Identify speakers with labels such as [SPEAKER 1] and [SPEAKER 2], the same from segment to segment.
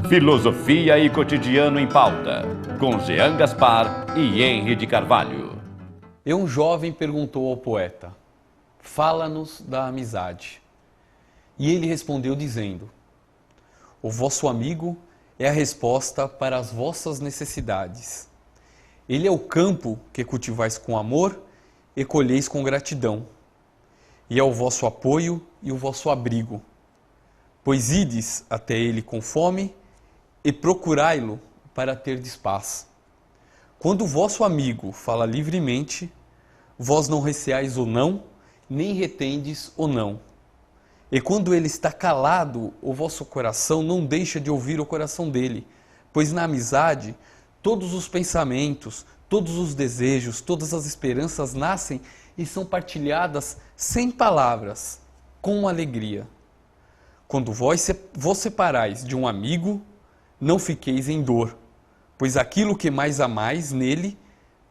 [SPEAKER 1] Filosofia e Cotidiano em Pauta, com Jean Gaspar e Henri de Carvalho.
[SPEAKER 2] E um jovem perguntou ao poeta: fala-nos da amizade. E ele respondeu dizendo: o vosso amigo é a resposta para as vossas necessidades. Ele é o campo que cultivais com amor e colheis com gratidão. E é o vosso apoio e o vosso abrigo. Pois ides até ele com fome e procurai-lo para terdes paz. Quando o vosso amigo fala livremente, vós não receais o não, nem retendes o não. E quando ele está calado, o vosso coração não deixa de ouvir o coração dele, pois na amizade todos os pensamentos, todos os desejos, todas as esperanças nascem e são partilhadas sem palavras, com alegria. Quando vós separais de um amigo, não fiqueis em dor, pois aquilo que mais amais nele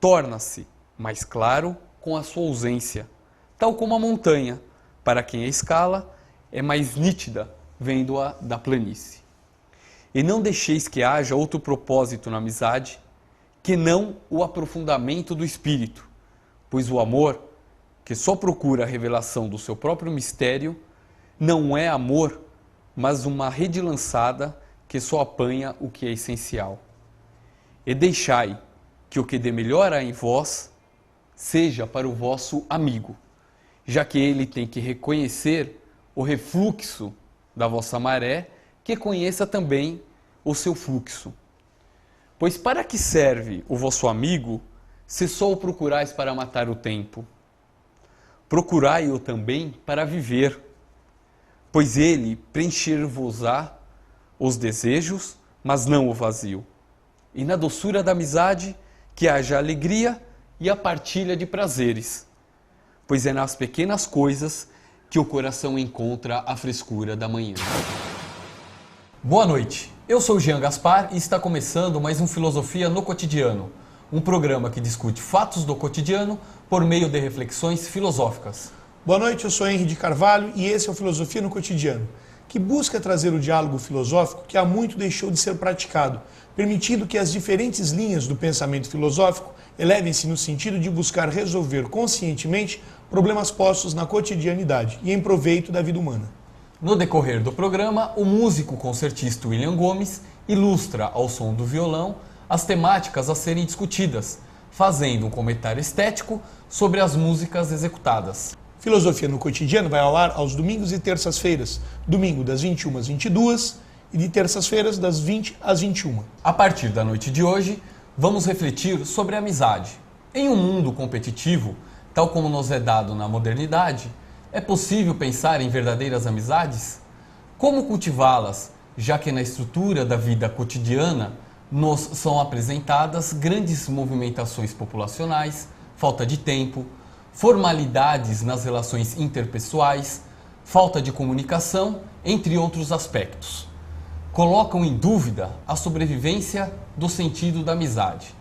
[SPEAKER 2] torna-se mais claro com a sua ausência, tal como a montanha, para quem a escala, é mais nítida vendo-a da planície. E não deixeis que haja outro propósito na amizade, que não o aprofundamento do espírito, pois o amor, que só procura a revelação do seu próprio mistério, não é amor, mas uma rede lançada que só apanha o que é essencial. E deixai que o que de melhor há em vós seja para o vosso amigo, já que ele tem que reconhecer o refluxo da vossa maré, que conheça também o seu fluxo. Pois para que serve o vosso amigo, se só o procurais para matar o tempo? Procurai-o também para viver, pois ele preencher-vos-á os desejos, mas não o vazio. E na doçura da amizade que haja alegria e a partilha de prazeres, pois é nas pequenas coisas que o coração encontra a frescura da manhã. Boa noite, eu sou o Jean Gaspar e está começando mais um Filosofia no Cotidiano, um programa que discute fatos do cotidiano por meio de reflexões filosóficas.
[SPEAKER 3] Boa noite, eu sou Henri de Carvalho e esse é o Filosofia no Cotidiano, que busca trazer o diálogo filosófico que há muito deixou de ser praticado, permitindo que as diferentes linhas do pensamento filosófico elevem-se no sentido de buscar resolver conscientemente problemas postos na cotidianidade e em proveito da vida humana.
[SPEAKER 2] No decorrer do programa, o músico concertista William Gomes ilustra ao som do violão as temáticas a serem discutidas, fazendo um comentário estético sobre as músicas executadas.
[SPEAKER 3] Filosofia no Cotidiano vai ao ar aos domingos e terças-feiras, domingo das 21 às 22 e de terças-feiras das 20 às 21.
[SPEAKER 2] A partir da noite de hoje, vamos refletir sobre a amizade. Em um mundo competitivo, tal como nos é dado na modernidade, é possível pensar em verdadeiras amizades? Como cultivá-las, já que na estrutura da vida cotidiana nos são apresentadas grandes movimentações populacionais, falta de tempo, formalidades nas relações interpessoais, falta de comunicação, entre outros aspectos. Colocam em dúvida a sobrevivência do sentido da amizade.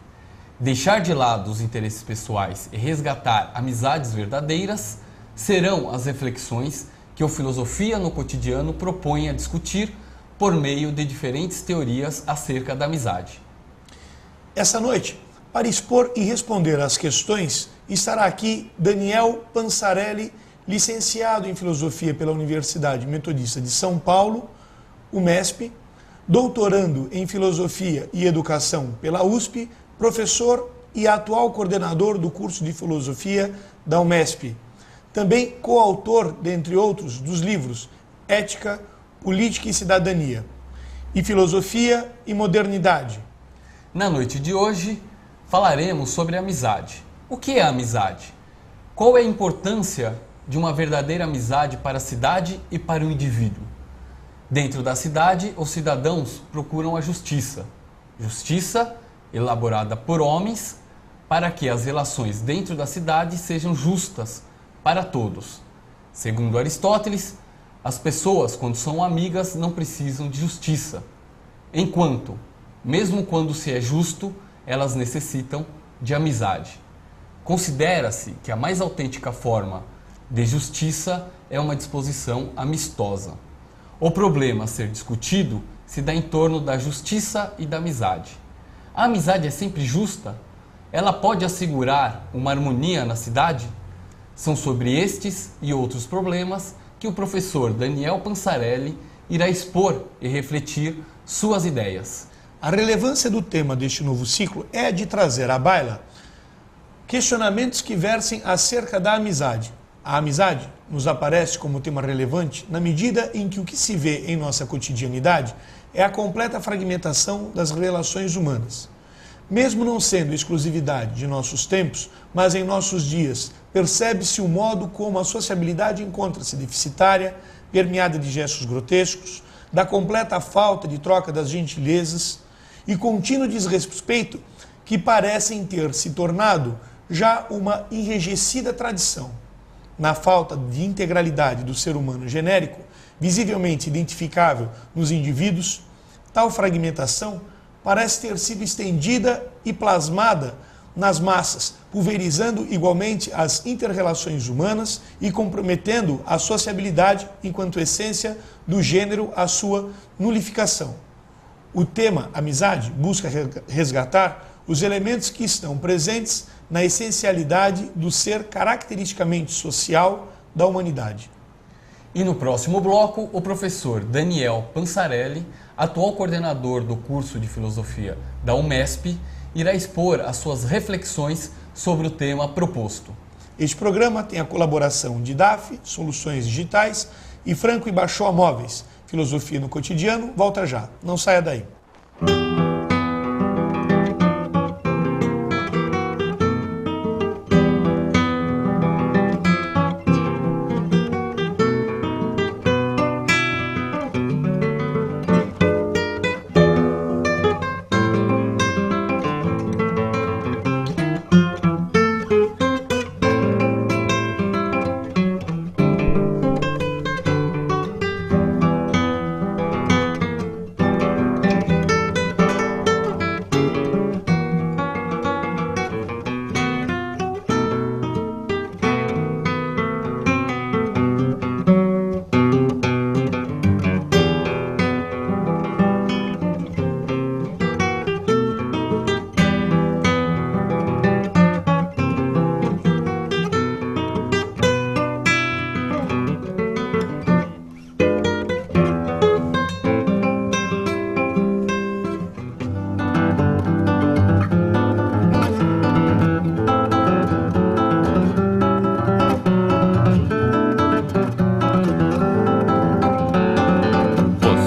[SPEAKER 2] Deixar de lado os interesses pessoais e resgatar amizades verdadeiras serão as reflexões que o Filosofia no Cotidiano propõe a discutir por meio de diferentes teorias acerca da amizade.
[SPEAKER 3] Essa noite, para expor e responder às questões, estará aqui Daniel Pansarelli, licenciado em Filosofia pela Universidade Metodista de São Paulo, UMESP, doutorando em Filosofia e Educação pela USP, professor e atual coordenador do curso de Filosofia da UMESP. Também coautor, dentre outros, dos livros Ética, Política e Cidadania e Filosofia e Modernidade.
[SPEAKER 2] Na noite de hoje, falaremos sobre a amizade. O que é a amizade? Qual é a importância de uma verdadeira amizade para a cidade e para o indivíduo? Dentro da cidade, os cidadãos procuram a justiça. Justiça elaborada por homens para que as relações dentro da cidade sejam justas para todos. Segundo Aristóteles, as pessoas, quando são amigas, não precisam de justiça. Enquanto, mesmo quando se é justo, elas necessitam de amizade. Considera-se que a mais autêntica forma de justiça é uma disposição amistosa. O problema a ser discutido se dá em torno da justiça e da amizade. A amizade é sempre justa? Ela pode assegurar uma harmonia na cidade? São sobre estes e outros problemas que o professor Daniel Pansarelli irá expor e refletir suas ideias.
[SPEAKER 3] A relevância do tema deste novo ciclo é a de trazer à baila questionamentos que versem acerca da amizade. A amizade nos aparece como tema relevante na medida em que o que se vê em nossa cotidianidade é a completa fragmentação das relações humanas. Mesmo não sendo exclusividade de nossos tempos, mas em nossos dias, percebe-se o modo como a sociabilidade encontra-se deficitária, permeada de gestos grotescos, da completa falta de troca das gentilezas e contínuo desrespeito que parecem ter se tornado já uma enrijecida tradição. Na falta de integralidade do ser humano genérico, visivelmente identificável nos indivíduos, tal fragmentação parece ter sido estendida e plasmada nas massas, pulverizando igualmente as inter-relações humanas e comprometendo a sociabilidade enquanto essência do gênero à sua nulificação. O tema amizade busca resgatar os elementos que estão presentes na essencialidade do ser caracteristicamente social da humanidade.
[SPEAKER 2] E no próximo bloco, o professor Daniel Pansarelli, atual coordenador do curso de Filosofia da UMESP, irá expor as suas reflexões sobre o tema proposto.
[SPEAKER 3] Este programa tem a colaboração de DAF, Soluções Digitais, e Franco e Baixó Móveis. Filosofia no Cotidiano, volta já. Não saia daí.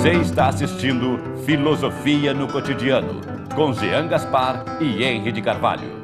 [SPEAKER 1] Você está assistindo Filosofia no Cotidiano, com Jean Gaspar e Henry de Carvalho.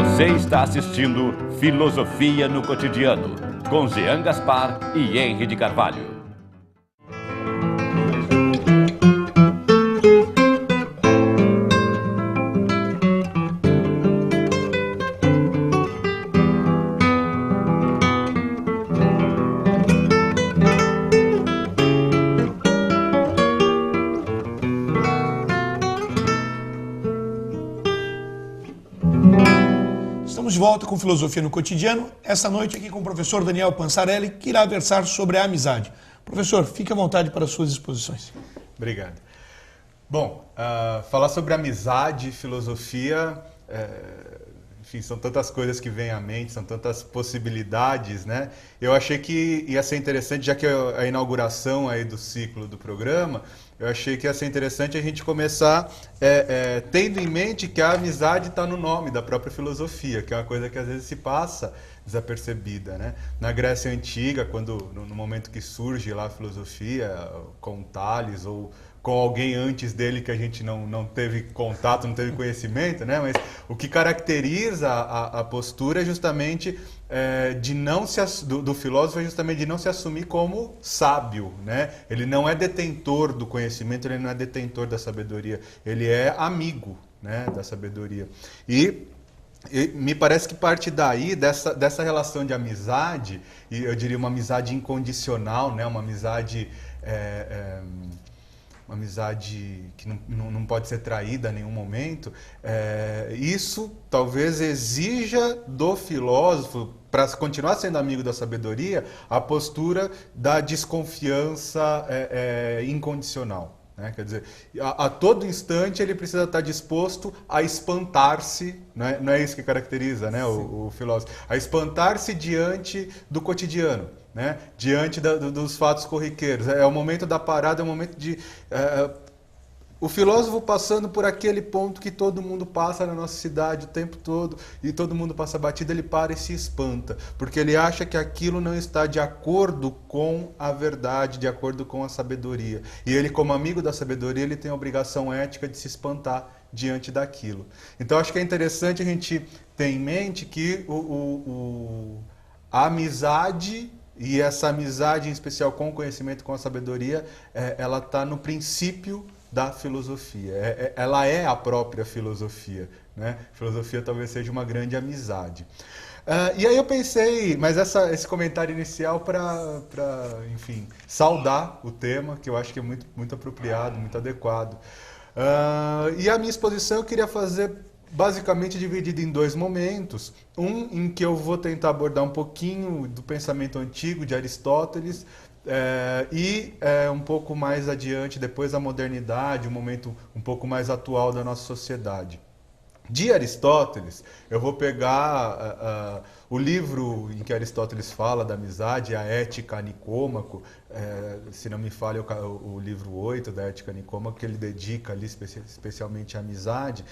[SPEAKER 1] Você está assistindo Filosofia no Cotidiano, com Jean Gaspar e Henry de Carvalho.
[SPEAKER 3] Estamos de volta com Filosofia no Cotidiano, esta noite aqui com o professor Daniel Pansarelli, que irá versar sobre a amizade. Professor, fique à vontade para as suas exposições.
[SPEAKER 4] Obrigado. Bom, falar sobre amizade, filosofia, enfim, são tantas coisas que vêm à mente, são tantas possibilidades, né? Eu achei que ia ser interessante, já que é a inauguração aí do ciclo do programa, eu achei que ia ser interessante a gente começar tendo em mente que a amizade está no nome da própria filosofia, que é uma coisa que às vezes se passa desapercebida, né? Na Grécia Antiga, no momento que surge lá a filosofia, com Tales ou com alguém antes dele que a gente não teve contato, não teve conhecimento, né? Mas o que caracteriza a postura é justamente do filósofo é justamente de não se assumir como sábio, né? Ele não é detentor do conhecimento, ele não é detentor da sabedoria, ele é amigo, né, da sabedoria. E me parece que parte daí, dessa relação de amizade, e eu diria uma amizade incondicional, né? Uma amizade que não pode ser traída em nenhum momento, isso talvez exija do filósofo, para continuar sendo amigo da sabedoria, a postura da desconfiança incondicional. Né? Quer dizer, a todo instante ele precisa estar disposto a espantar-se, não é isso que caracteriza, né, o filósofo, a espantar-se diante do cotidiano, né, diante dos fatos corriqueiros. É o momento da parada, é o momento de... o filósofo passando por aquele ponto que todo mundo passa na nossa cidade o tempo todo, e todo mundo passa batida, ele para e se espanta, porque ele acha que aquilo não está de acordo com a verdade, de acordo com a sabedoria. E ele, como amigo da sabedoria, ele tem a obrigação ética de se espantar diante daquilo. Então, acho que é interessante a gente ter em mente que a amizade, e essa amizade em especial com o conhecimento, com a sabedoria, ela está no princípio da filosofia. Ela é a própria filosofia, né? Filosofia talvez seja uma grande amizade. E aí eu pensei, mas esse comentário inicial para, enfim, saudar o tema, que eu acho que é muito, muito apropriado, muito adequado. E a minha exposição eu queria fazer basicamente dividida em dois momentos. Um em que eu vou tentar abordar um pouquinho do pensamento antigo de Aristóteles, um pouco mais adiante, depois a modernidade, um momento um pouco mais atual da nossa sociedade. De Aristóteles, eu vou pegar o livro em que Aristóteles fala da amizade, a Ética a Nicômaco, se não me falha o livro 8 da Ética a Nicômaco, que ele dedica ali especialmente à amizade.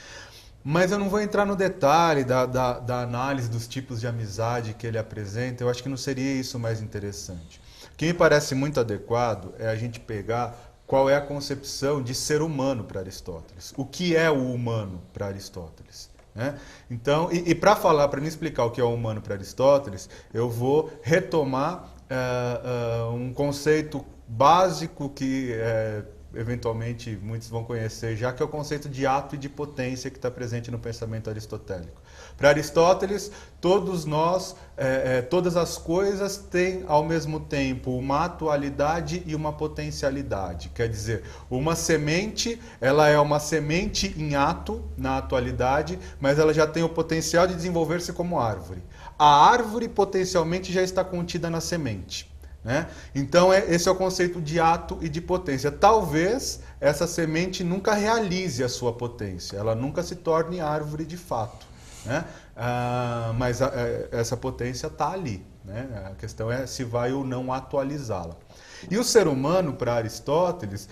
[SPEAKER 4] Mas eu não vou entrar no detalhe da análise dos tipos de amizade que ele apresenta, eu acho que não seria isso o mais interessante. O que me parece muito adequado é a gente pegar qual é a concepção de ser humano para Aristóteles. O que é o humano para Aristóteles? Né? Então, para me explicar o que é o humano para Aristóteles, eu vou retomar um conceito básico que eventualmente muitos vão conhecer já, que é o conceito de ato e de potência que está presente no pensamento aristotélico. Para Aristóteles, todos nós, todas as coisas têm ao mesmo tempo uma atualidade e uma potencialidade. Quer dizer, uma semente, ela é uma semente em ato, na atualidade, mas ela já tem o potencial de desenvolver-se como árvore. A árvore potencialmente já está contida na semente. Né? Então esse é o conceito de ato e de potência. Talvez essa semente nunca realize a sua potência, ela nunca se torne árvore de fato, né? Mas essa potência está ali, né? A questão é se vai ou não atualizá-la. E o ser humano, para Aristóteles,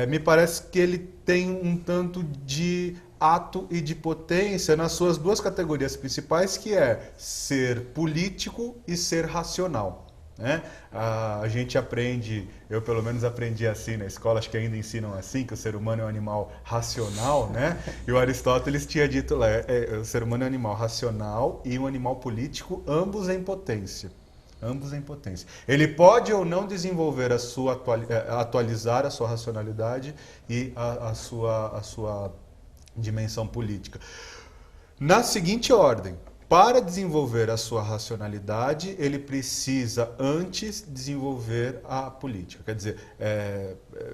[SPEAKER 4] me parece que ele tem um tanto de ato e de potência nas suas duas categorias principais, que é ser político e ser racional. Né? A gente aprende, eu pelo menos aprendi assim na escola, acho que ainda ensinam assim, que o ser humano é um animal racional, né? E o Aristóteles tinha dito lá, o ser humano é um animal racional e um animal político, ambos em potência. Ambos em potência. Ele pode ou não desenvolver atualizar a sua racionalidade e a sua dimensão política. Na seguinte ordem: para desenvolver a sua racionalidade, ele precisa antes desenvolver a política. Quer dizer,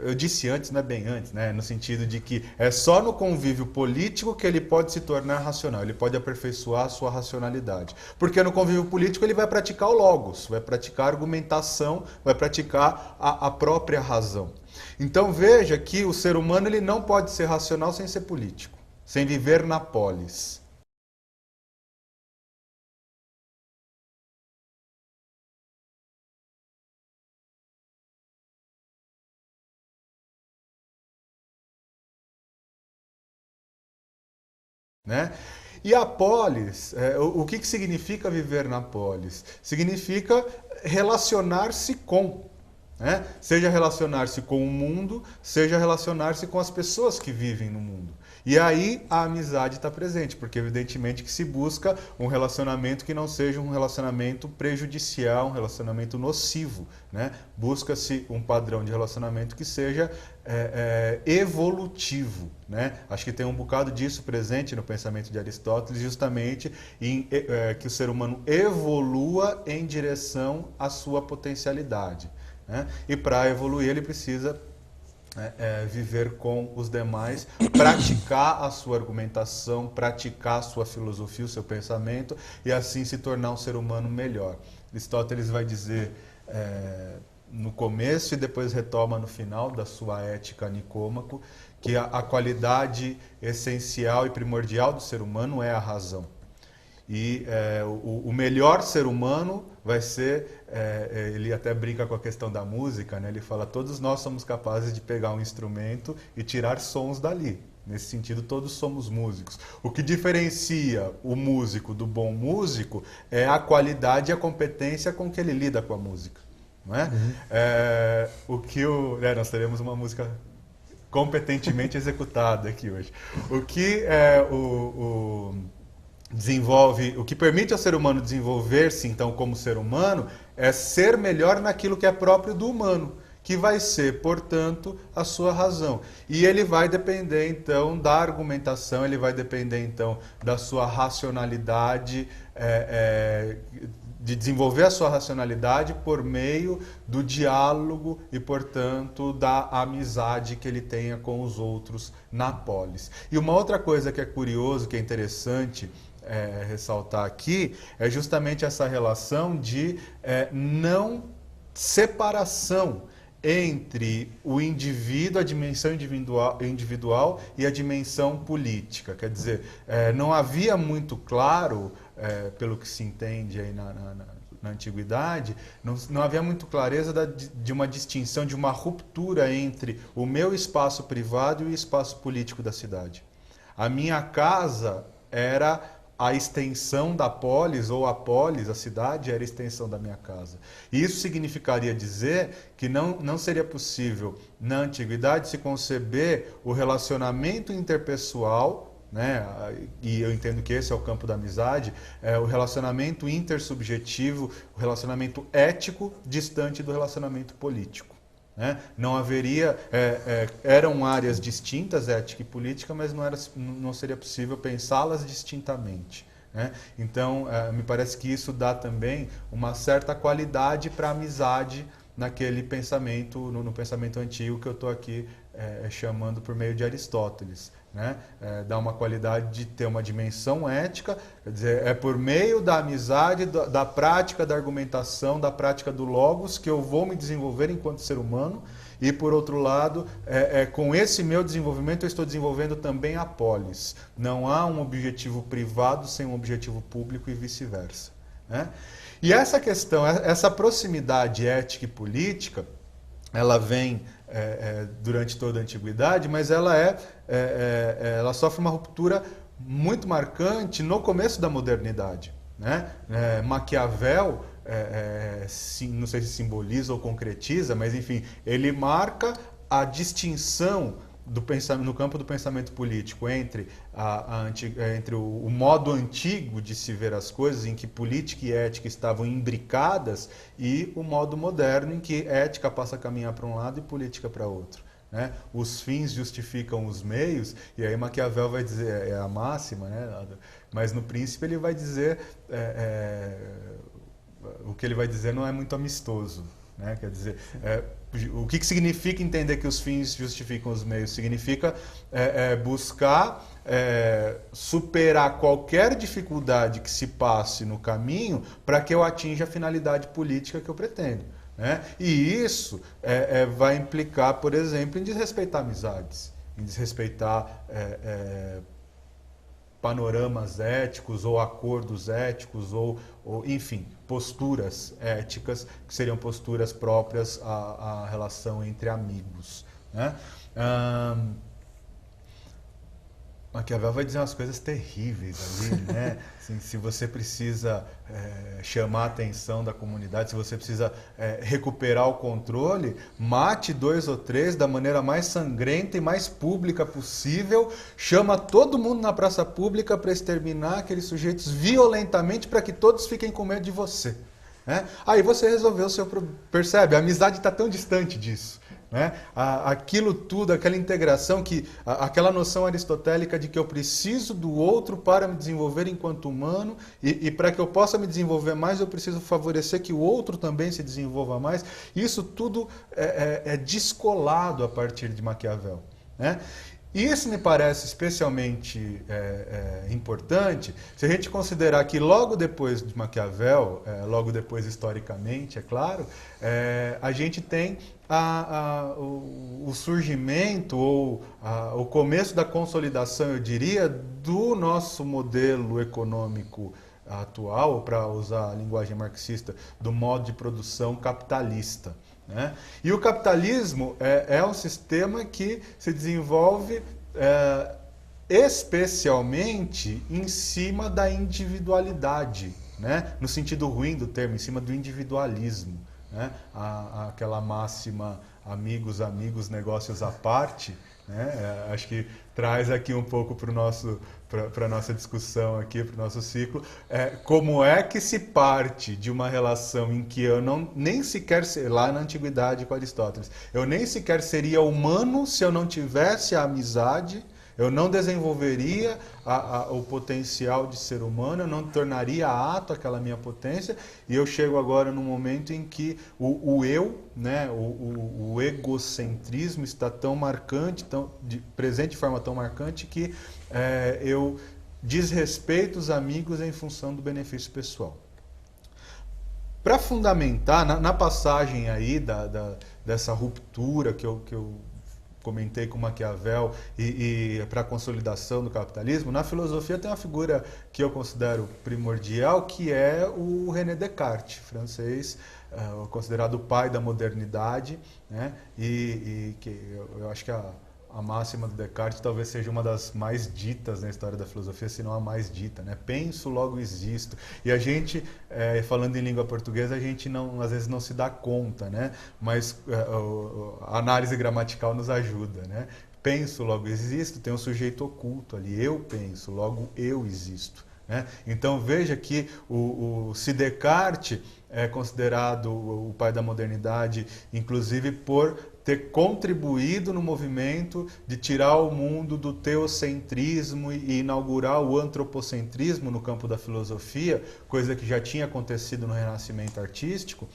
[SPEAKER 4] eu disse antes, não é bem antes, né? No sentido de que é só no convívio político que ele pode se tornar racional, ele pode aperfeiçoar a sua racionalidade. Porque no convívio político ele vai praticar o logos, vai praticar a argumentação, vai praticar a própria razão. Então veja que o ser humano ele não pode ser racional sem ser político, sem viver na polis. Né? E a polis, o que significa viver na polis? Significa relacionar-se com. né? Seja relacionar-se com o mundo, seja relacionar-se com as pessoas que vivem no mundo. E aí a amizade está presente, porque evidentemente que se busca um relacionamento que não seja um relacionamento prejudicial, um relacionamento nocivo, né? Busca-se um padrão de relacionamento que seja evolutivo, né? Acho que tem um bocado disso presente no pensamento de Aristóteles, justamente que o ser humano evolua em direção à sua potencialidade, né? E para evoluir ele precisa viver com os demais, praticar a sua argumentação, praticar a sua filosofia, o seu pensamento, e assim se tornar um ser humano melhor. Aristóteles vai dizer no começo e depois retoma no final da sua Ética a Nicômaco, que a qualidade essencial e primordial do ser humano é a razão. E o melhor ser humano vai ser, ele até brinca com a questão da música, né? Ele fala, todos nós somos capazes de pegar um instrumento e tirar sons dali. Nesse sentido, todos somos músicos. O que diferencia o músico do bom músico é a qualidade e a competência com que ele lida com a música. Não é? Nós teremos uma música competentemente executada aqui hoje. O que o que permite ao ser humano desenvolver-se, então, como ser humano, é ser melhor naquilo que é próprio do humano, que vai ser, portanto, a sua razão. E ele vai depender, então, da argumentação, ele vai depender, então, da sua racionalidade, de desenvolver a sua racionalidade por meio do diálogo e, portanto, da amizade que ele tenha com os outros na polis. E uma outra coisa que é curioso, que é interessante ressaltar aqui, é justamente essa relação de não separação entre o indivíduo, a dimensão individual e a dimensão política. Quer dizer, não havia muito claro, pelo que se entende aí na antiguidade, não havia muito clareza de uma distinção, de uma ruptura entre o meu espaço privado e o espaço político da cidade. A minha casa era a extensão da polis, ou a polis, a cidade, era a extensão da minha casa. E isso significaria dizer que não seria possível, na antiguidade, se conceber o relacionamento interpessoal, né? E eu entendo que esse é o campo da amizade, o relacionamento intersubjetivo, o relacionamento ético, distante do relacionamento político. Né? Não haveria, eram áreas distintas, ética e política, mas não seria possível pensá-las distintamente. Né? Então, me parece que isso dá também uma certa qualidade para a amizade naquele pensamento, no pensamento antigo que eu estou aqui chamando por meio de Aristóteles. Né? Dá uma qualidade de ter uma dimensão ética, quer dizer, é por meio da amizade, da prática da argumentação, da prática do logos que eu vou me desenvolver enquanto ser humano, e por outro lado, com esse meu desenvolvimento eu estou desenvolvendo também a polis. Não há um objetivo privado sem um objetivo público e vice-versa. Né? E essa questão, essa proximidade ética e política, ela vem durante toda a antiguidade, mas ela sofre uma ruptura muito marcante no começo da modernidade. Né? Maquiavel, não sei se simboliza ou concretiza, mas enfim, ele marca a distinção no campo do pensamento político entre o modo antigo de se ver as coisas, em que política e ética estavam imbricadas, e o modo moderno, em que ética passa a caminhar para um lado e política para outro. Né? Os fins justificam os meios, e aí Maquiavel vai dizer, é a máxima, né? Mas no Príncipe ele vai dizer, o que ele vai dizer não é muito amistoso. Né? Quer dizer, o que significa entender que os fins justificam os meios? Significa buscar superar qualquer dificuldade que se passe no caminho para que eu atinja a finalidade política que eu pretendo. Né? E isso vai implicar, por exemplo, em desrespeitar amizades, em desrespeitar panoramas éticos ou acordos éticos ou enfim, posturas éticas que seriam posturas próprias à relação entre amigos. Né? Maquiavel vai dizer umas coisas terríveis ali, né? Assim, se você precisa chamar a atenção da comunidade, se você precisa recuperar o controle, mate 2 ou 3 da maneira mais sangrenta e mais pública possível, chama todo mundo na praça pública para exterminar aqueles sujeitos violentamente para que todos fiquem com medo de você. Né? Aí você resolveu o seu problema. Percebe? A amizade está tão distante disso. Né? Aquilo tudo, aquela integração, aquela noção aristotélica de que eu preciso do outro para me desenvolver enquanto humano e para que eu possa me desenvolver mais eu preciso favorecer que o outro também se desenvolva mais. Isso tudo é descolado a partir de Maquiavel. Né? Isso me parece especialmente importante se a gente considerar que logo depois de Maquiavel, logo depois historicamente, é claro, a gente tem o surgimento ou o começo da consolidação, eu diria, do nosso modelo econômico atual, para usar a linguagem marxista, do modo de produção capitalista. Né? E o capitalismo é um sistema que se desenvolve especialmente em cima da individualidade, né? No sentido ruim do termo, em cima do individualismo. Né? Aquela máxima amigos, amigos, negócios à parte, né? Acho que traz aqui um pouco para a nossa discussão aqui, para o nosso ciclo, como é que se parte de uma relação em que eu nem sequer, lá na antiguidade com Aristóteles, eu nem sequer seria humano se eu não tivesse a amizade, eu não desenvolveria o potencial de ser humano, eu não tornaria ato aquela minha potência, e eu chego agora num momento em que o eu, né, o egocentrismo está tão marcante, presente de forma tão marcante, que eu desrespeito os amigos em função do benefício pessoal. Para fundamentar, na passagem aí dessa ruptura que eu comentei com Maquiavel e para a consolidação do capitalismo, na filosofia tem uma figura que eu considero primordial, que é o René Descartes, francês, considerado o pai da modernidade, né? E que eu acho que a máxima do Descartes talvez seja uma das mais ditas na história da filosofia, se não a mais dita, né? Penso, logo existo. E a gente, falando em língua portuguesa, a gente às vezes não se dá conta, né? Mas a análise gramatical nos ajuda, né? Penso, logo existo, tem um sujeito oculto ali. Eu penso, logo eu existo. Né? Então veja que se Descartes é considerado o pai da modernidade, inclusive por ter contribuído no movimento de tirar o mundo do teocentrismo e inaugurar o antropocentrismo no campo da filosofia, coisa que já tinha acontecido no Renascimento artístico.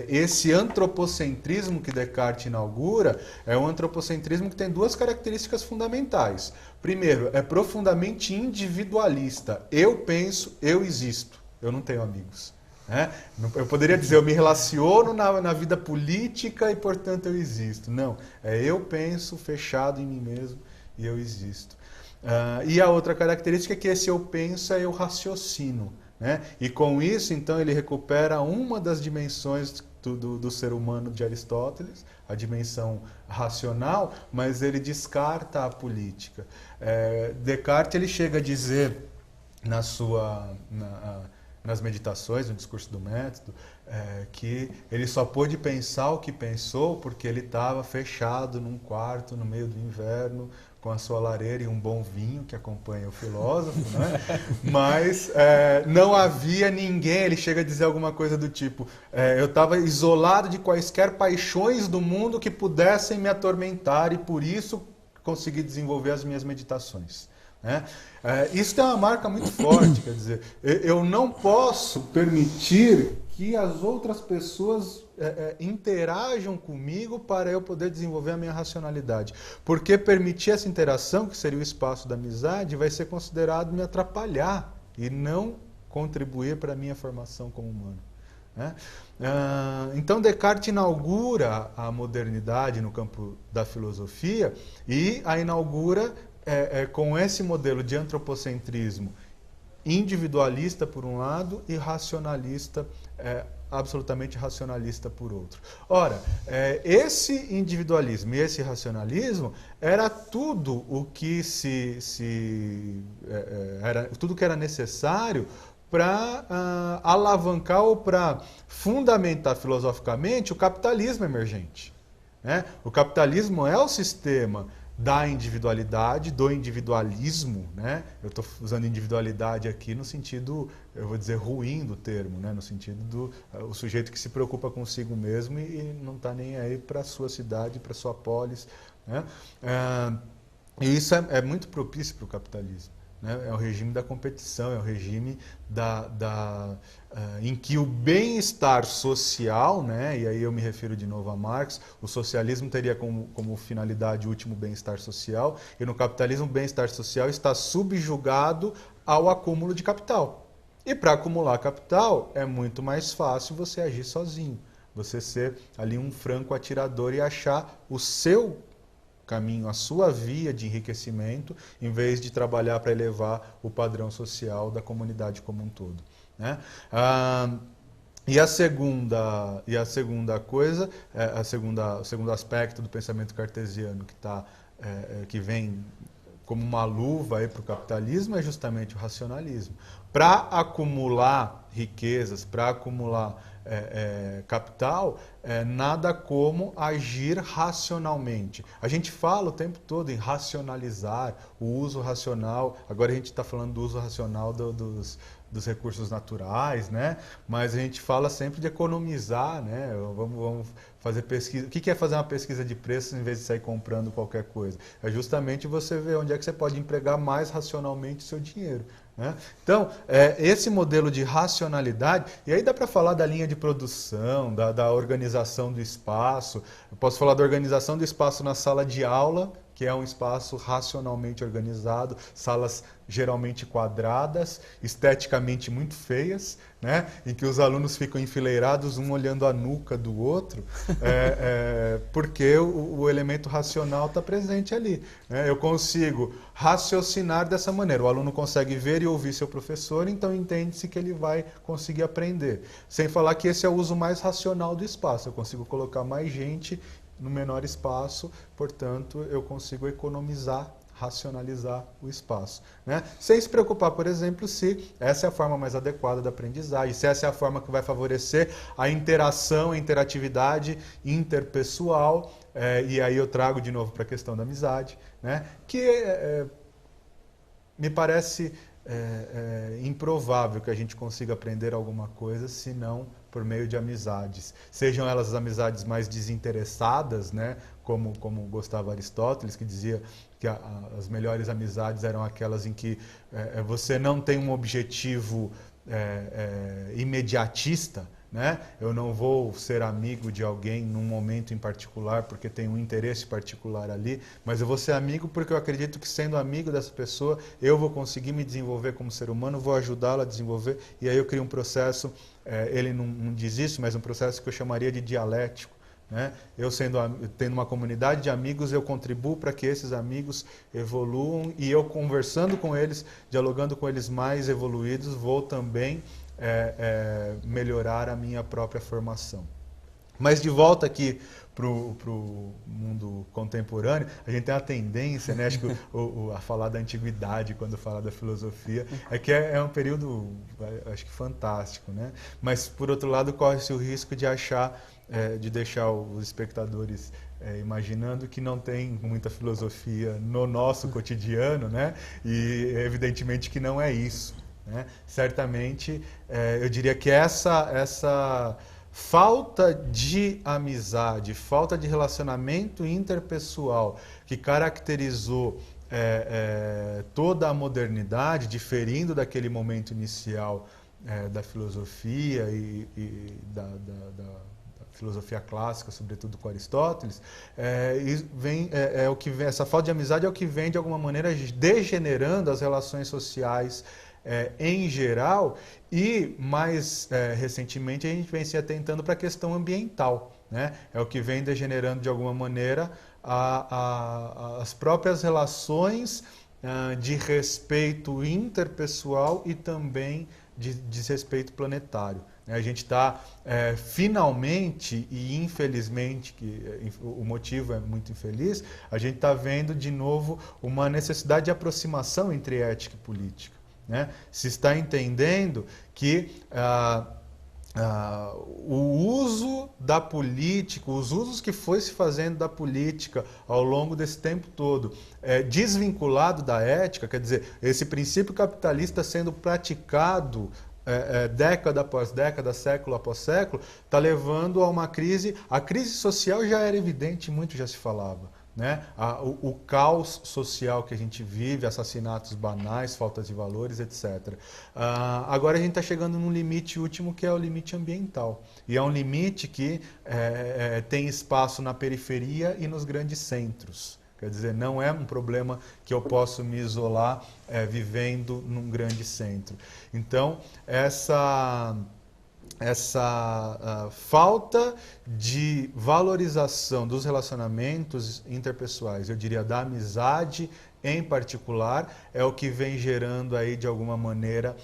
[SPEAKER 4] Esse antropocentrismo que Descartes inaugura é um antropocentrismo que tem duas características fundamentais. Primeiro, é profundamente individualista. Eu penso, eu existo. Eu não tenho amigos. Eu poderia dizer, eu me relaciono na vida política e, portanto, eu existo. Não, eu penso fechado em mim mesmo e eu existo. E a outra característica é que esse eu penso é eu raciocino. Né? E com isso, então, ele recupera uma das dimensões do ser humano de Aristóteles, a dimensão racional, mas ele descarta a política. Descartes ele chega a dizer nas meditações, no discurso do método, que ele só pôde pensar o que pensou porque ele estava fechado num quarto no meio do inverno, com a sua lareira e um bom vinho que acompanha o filósofo, né? Mas não havia ninguém, ele chega a dizer alguma coisa do tipo, eu estava isolado de quaisquer paixões do mundo que pudessem me atormentar e por isso consegui desenvolver as minhas meditações. Isso tem uma marca muito forte, quer dizer, eu não posso permitir que as outras pessoas interajam comigo para eu poder desenvolver a minha racionalidade. Porque permitir essa interação, que seria o espaço da amizade, vai ser considerado me atrapalhar e não contribuir para a minha formação como humano. Então Descartes inaugura a modernidade no campo da filosofia e a inaugura com esse modelo de antropocentrismo individualista por um lado e racionalista absolutamente racionalista por outro. Ora, esse individualismo e esse racionalismo era tudo o que tudo que era necessário para alavancar ou para fundamentar filosoficamente o capitalismo emergente, né? O capitalismo é o sistema da individualidade, do individualismo, né? Eu estou usando individualidade aqui no sentido, eu vou dizer, ruim do termo, né? No sentido do o sujeito que se preocupa consigo mesmo e não está nem aí para a sua cidade, para a sua polis, né? E isso é muito propício para o capitalismo, né? É o regime da competição, é o regime em que o bem-estar social, né? E aí eu me refiro de novo a Marx, o socialismo teria como finalidade o último bem-estar social, e no capitalismo o bem-estar social está subjugado ao acúmulo de capital. E para acumular capital é muito mais fácil você agir sozinho, você ser ali um franco atirador e achar o seu caminho, a sua via de enriquecimento, em vez de trabalhar para elevar o padrão social da comunidade como um todo, né? E a segunda coisa, o segundo aspecto do pensamento cartesiano que vem como uma luva para o capitalismo é justamente o racionalismo. Para acumular riquezas, para acumular capital, nada como agir racionalmente. A gente fala o tempo todo em racionalizar, o uso racional. Agora a gente está falando do uso racional dos recursos naturais, né? Mas a gente fala sempre de economizar, né? Vamos fazer pesquisa. O que é fazer uma pesquisa de preços em vez de sair comprando qualquer coisa? É justamente você ver onde é que você pode empregar mais racionalmente o seu dinheiro, né? Então, esse modelo de racionalidade, e aí dá para falar da linha de produção, da organização do espaço. Eu posso falar da organização do espaço na sala de aula, que é um espaço racionalmente organizado, salas geralmente quadradas, esteticamente muito feias, né? Em que os alunos ficam enfileirados, um olhando a nuca do outro, porque o elemento racional está presente ali, né? Eu consigo raciocinar dessa maneira, o aluno consegue ver e ouvir seu professor, então entende-se que ele vai conseguir aprender. Sem falar que esse é o uso mais racional do espaço, eu consigo colocar mais gente no menor espaço, portanto, eu consigo economizar, racionalizar o espaço, né? Sem se preocupar, por exemplo, se essa é a forma mais adequada da aprendizagem, se essa é a forma que vai favorecer a interação, a interatividade interpessoal, e aí eu trago de novo para a questão da amizade, né? Que me parece improvável que a gente consiga aprender alguma coisa se não por meio de amizades. Sejam elas as amizades mais desinteressadas, né? Como gostava Aristóteles, que dizia que as melhores amizades eram aquelas em que você não tem um objetivo imediatista, né? Eu não vou ser amigo de alguém num momento em particular porque tem um interesse particular ali, mas eu vou ser amigo porque eu acredito que sendo amigo dessa pessoa eu vou conseguir me desenvolver como ser humano, vou ajudá-la a desenvolver, e aí eu crio um processo, ele não diz isso, mas um processo que eu chamaria de dialético, né? Eu tendo uma comunidade de amigos, eu contribuo para que esses amigos evoluam, e eu conversando com eles, dialogando com eles mais evoluídos, vou também melhorar a minha própria formação. Mas de volta aqui para o mundo contemporâneo, a gente tem a tendência, né, acho que a falar da antiguidade quando fala da filosofia, que é um período, acho que fantástico, né? Mas por outro lado corre-se o risco de de deixar os espectadores imaginando que não tem muita filosofia no nosso cotidiano, né? E evidentemente que não é isso, né? Certamente, eu diria que essa falta de amizade, falta de relacionamento interpessoal que caracterizou toda a modernidade, diferindo daquele momento inicial da filosofia e da filosofia clássica, sobretudo com Aristóteles, essa falta de amizade é o que vem, de alguma maneira, degenerando as relações sociais em geral, e mais recentemente a gente vem se atentando para a questão ambiental, né? É o que vem degenerando de alguma maneira as próprias relações de respeito interpessoal e também de desrespeito planetário, A gente está finalmente, e infelizmente, que o motivo é muito infeliz, a gente está vendo de novo uma necessidade de aproximação entre ética e política, né? Se está entendendo que o uso da política, os usos que foi se fazendo da política ao longo desse tempo todo, desvinculado da ética, quer dizer, esse princípio capitalista sendo praticado década após década, século após século, está levando a uma crise. A crise social já era evidente, muito já se falava, né? O caos social que a gente vive, assassinatos banais, faltas de valores, etc. Agora a gente está chegando num limite último, que é o limite ambiental. E é um limite que tem espaço na periferia e nos grandes centros. Quer dizer, não é um problema que eu posso me isolar vivendo num grande centro. Então, essa falta de valorização dos relacionamentos interpessoais, eu diria da amizade em particular, é o que vem gerando aí, de alguma maneira,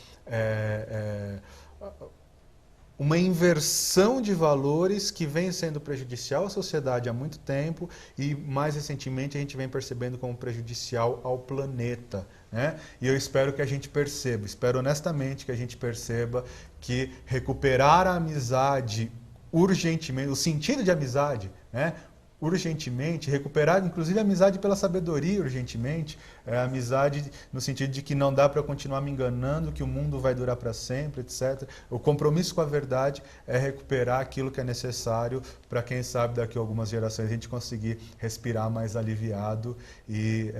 [SPEAKER 4] uma inversão de valores que vem sendo prejudicial à sociedade há muito tempo e, mais recentemente, a gente vem percebendo como prejudicial ao planeta, né? E eu espero que a gente perceba, espero honestamente que a gente perceba que recuperar a amizade urgentemente, o sentido de amizade, né? Urgentemente, recuperar inclusive a amizade pela sabedoria urgentemente, a amizade no sentido de que não dá para continuar me enganando, que o mundo vai durar para sempre, etc. O compromisso com a verdade é recuperar aquilo que é necessário para, quem sabe, daqui a algumas gerações a gente conseguir respirar mais aliviado e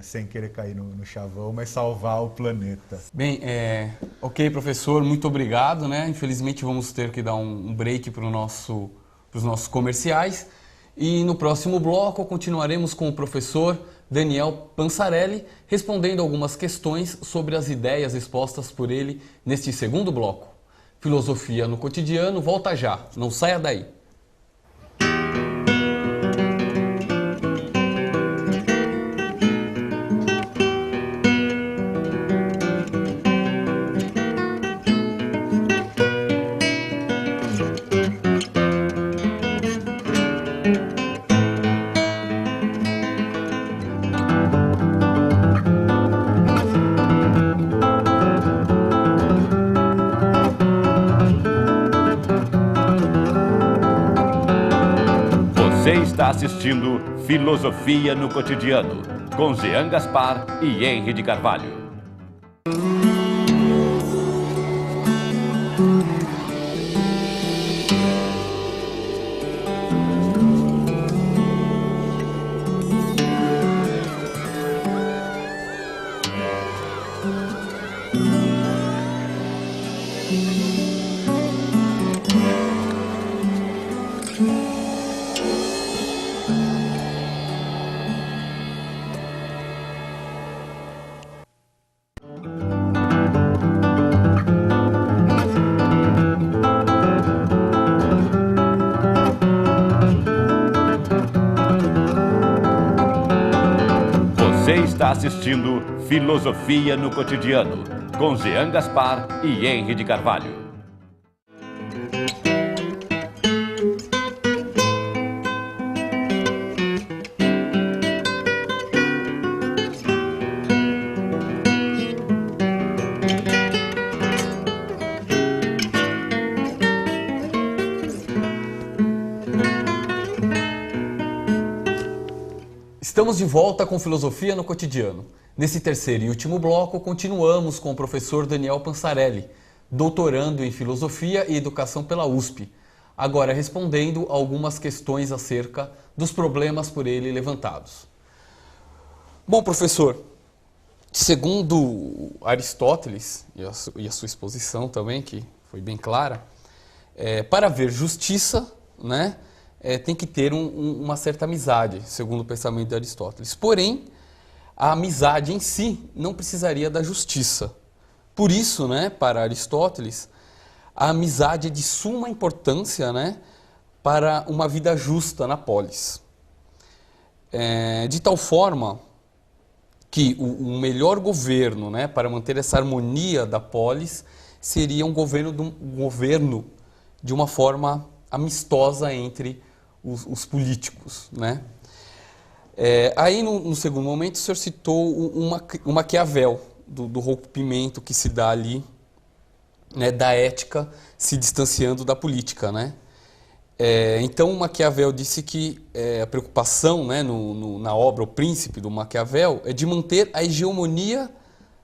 [SPEAKER 4] sem querer cair no chavão, mas salvar o planeta.
[SPEAKER 2] Bem, ok, professor, muito obrigado, né? Infelizmente vamos ter que dar um break para os nossos comerciais. E no próximo bloco continuaremos com o professor Daniel Pansarelli, respondendo algumas questões sobre as ideias expostas por ele neste segundo bloco. Filosofia no Cotidiano volta já, não saia daí.
[SPEAKER 1] Você está assistindo Filosofia no Cotidiano, com Jean Gaspar e Henry de Carvalho. Você está assistindo Filosofia no Cotidiano, com Jean Gaspar e Henry de Carvalho.
[SPEAKER 2] Estamos de volta com Filosofia no Cotidiano. Nesse terceiro e último bloco, continuamos com o professor Daniel Pansarelli, doutorando em Filosofia e Educação pela USP, agora respondendo algumas questões acerca dos problemas por ele levantados. Bom, professor, segundo Aristóteles, e a sua exposição também, que foi bem clara, para haver justiça, né, tem que ter uma certa amizade, segundo o pensamento de Aristóteles. Porém, a amizade em si não precisaria da justiça. Por isso, né, para Aristóteles, a amizade é de suma importância, né, para uma vida justa na polis. De tal forma que o melhor governo, né, para manter essa harmonia da polis seria um governo de uma forma amistosa entre os políticos, né? Aí, no segundo momento, o senhor citou o Maquiavel, do rompimento que se dá ali, né, da ética se distanciando da política, né? Então, o Maquiavel disse que a preocupação, né, na obra O Príncipe, do Maquiavel, é de manter a hegemonia,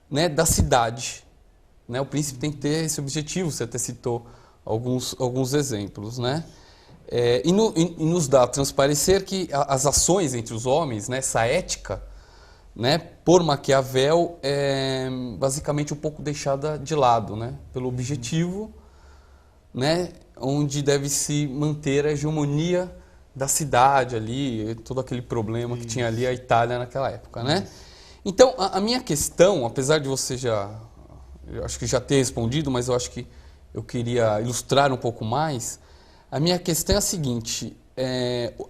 [SPEAKER 2] né, da cidade. Né? O príncipe tem que ter esse objetivo, você até citou alguns exemplos, né? E nos dá a transparecer que as ações entre os homens, né, essa ética, né, por Maquiavel, é basicamente um pouco deixada de lado, né, pelo objetivo, né, onde deve se manter a hegemonia da cidade ali, todo aquele problema que tinha ali a Itália naquela época, né? Então, a minha questão, apesar de você eu acho que já ter respondido, mas eu acho que eu queria ilustrar um pouco mais. A minha questão é a seguinte,